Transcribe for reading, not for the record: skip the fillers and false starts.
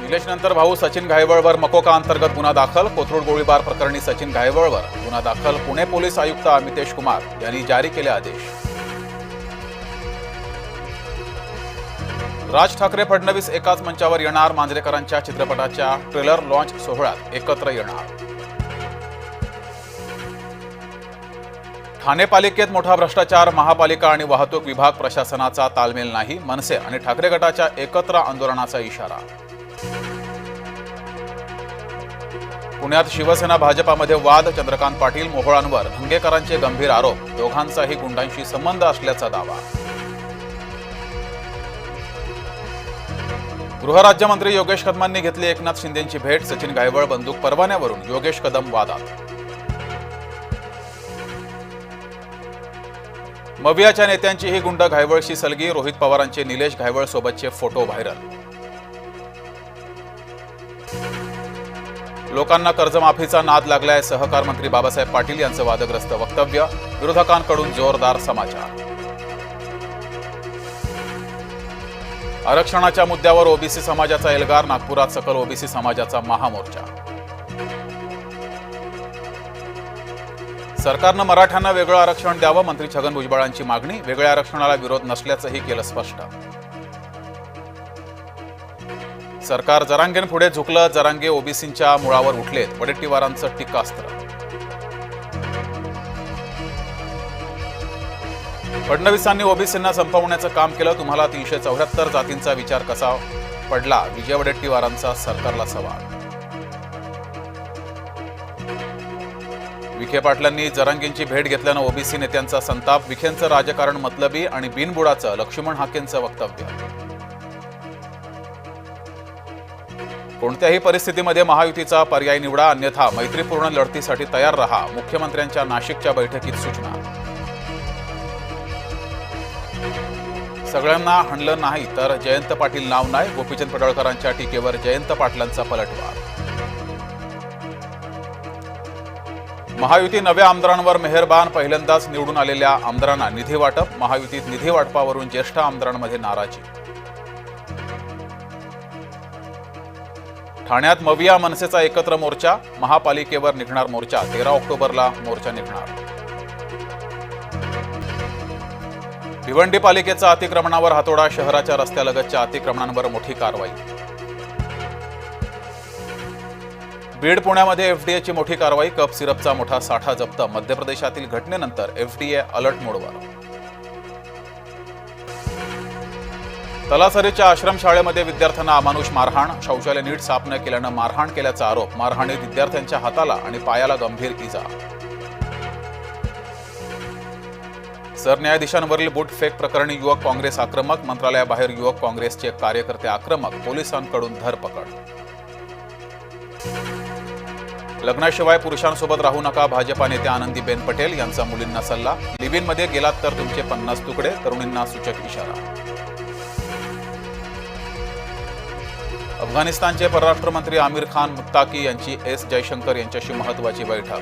निलेशनंतर भाऊ सचिन घायवळवर मकोका अंतर्गत गुन्हा दाखल. कोथरूड गोळीबार प्रकरणी सचिन घायवळवर गुन्हा दाखल. पुणे पोलीस आयुक्त अमितेश कुमार यांनी जारी केले आदेश. राज ठाकरे फडणवीस एकाच मंचावर येणार. मांजरेकरांच्या चित्रपटाच्या ट्रेलर लॉन्च सोहळ्यात एकत्र येणार. ठाणे पालिकेत मोठा भ्रष्टाचार. महापालिका आणि वाहतूक विभाग प्रशासनाचा ताळमेळ नाही. मनसे आणि ठाकरे गटाच्या एकत्र आंदोलनाचा इशारा. पुण्यात शिवसेना भाजपामध्ये वाद. चंद्रकांत पाटील मोहोळांवर धंगेकरांचे गंभीर आरोप. दोघांचाही गुंडांशी संबंध असल्याचा दावा. गृहराज्यमंत्री योगेश कदमांनी घेतली एकनाथ शिंदेंची भेट. सचिन घायवळ बंदूक परवान्यावरून योगेश कदम वादात. मवियाच्या नेत्यांचीही गुंड घायवळशी सलगी. रोहित पवारांचे निलेश घायवळ सोबतचे फोटो व्हायरल. लोकांना कर्जमाफीचा नाद लागलाय. सहकार मंत्री बाबासाहेब पाटील यांचं वादग्रस्त वक्तव्य. विरोधकांकडून जोरदार समाचार. आरक्षणाच्या मुद्द्यावर ओबीसी समाजाचा एल्गार. नागपुरात सकल ओबीसी समाजाचा महामोर्चा. सरकारनं मराठ्यांना वेगळं आरक्षण द्यावं. मंत्री छगन भुजबळांची मागणी. वेगळ्या आरक्षणाला विरोध नसल्याचंही केलं स्पष्ट. सरकार जरांगेंपुढे झुकलं. जरांगे ओबीसींच्या मुळावर उठलेत. वडेट्टीवारांचं टीकास्त्र. फडणवीसांनी ओबीसींना संपवण्याचं काम केलं. तुम्हाला 374 जातींचा विचार कसा पडला. विजय वडेट्टीवारांचा सरकारला सवाल. विखे पाटलांनी जरांगेंची भेट घेतल्यानं ओबीसी नेत्यांचा संताप. विखेंचं राजकारण मतलबी आणि बिनबुडाचं लक्ष्मण हाकेंचं वक्तव्य. कोणत्याही परिस्थितीमध्ये महायुतीचा पर्याय निवडा. अन्यथा मैत्रीपूर्ण लढतीसाठी तयार रहा. मुख्यमंत्र्यांच्या नाशिकच्या बैठकीत सूचना. सगळ्यांना हाणलं नाही तर जयंत पाटील नाव नाही. गोपीचंद पडळकरांच्या टीकेवर जयंत पाटलांचा पलटवार. महायुती नव्या आमदारांवर मेहरबान. पहिल्यांदाच निवडून आलेल्या आमदारांना निधी वाटप. महायुतीत निधी वाटपावरून ज्येष्ठ आमदारांमध्ये नाराजी. ठाण्यात मविया मनसेचा एकत्र मोर्चा. महापालिकेवर निघणार मोर्चा. 13 ऑक्टोबरला मोर्चा निघणार. भिवंडी पालिकेचा अतिक्रमणावर हातोडा. शहराच्या रस्त्यालगतच्या अतिक्रमणांवर मोठी कारवाई. बीड पुण्यामध्ये एफडीएची मोठी कारवाई. कप सिरपचा मोठा साठा जप्त. मध्य प्रदेशातील घटनेनंतर एफडीए अलर्ट मोडवर. तलासरीच्या आश्रमशाळेमध्ये विद्यार्थ्यांना अमानुष मारहाण. शौचालय नीट साफ न केल्यानं मारहाण केल्याचा आरोप. मारहाणीत विद्यार्थ्यांच्या हाताला आणि पायाला गंभीर इजा. सरन्यायाधीशांवरील बूट फेक प्रकरणी युवक काँग्रेस आक्रमक. मंत्रालयाबाहेर युवक काँग्रेसचे कार्यकर्ते आक्रमक. पोलिसांकडून धरपकड. लग्नाशिवाय पुरुषांसोबत राहू नका. भाजपा नेत्या आनंदीबेन पटेल यांचा मुलींना सल्ला. लिव्हिनमध्ये गेलात तर तुमचे 50 तुकडे. तरुणींना सूचक इशारा. अफगाणिस्तानचे परराष्ट्र मंत्री आमिर खान मुत्ताकी यांची एस जयशंकर यांच्याशी महत्त्वाची बैठक.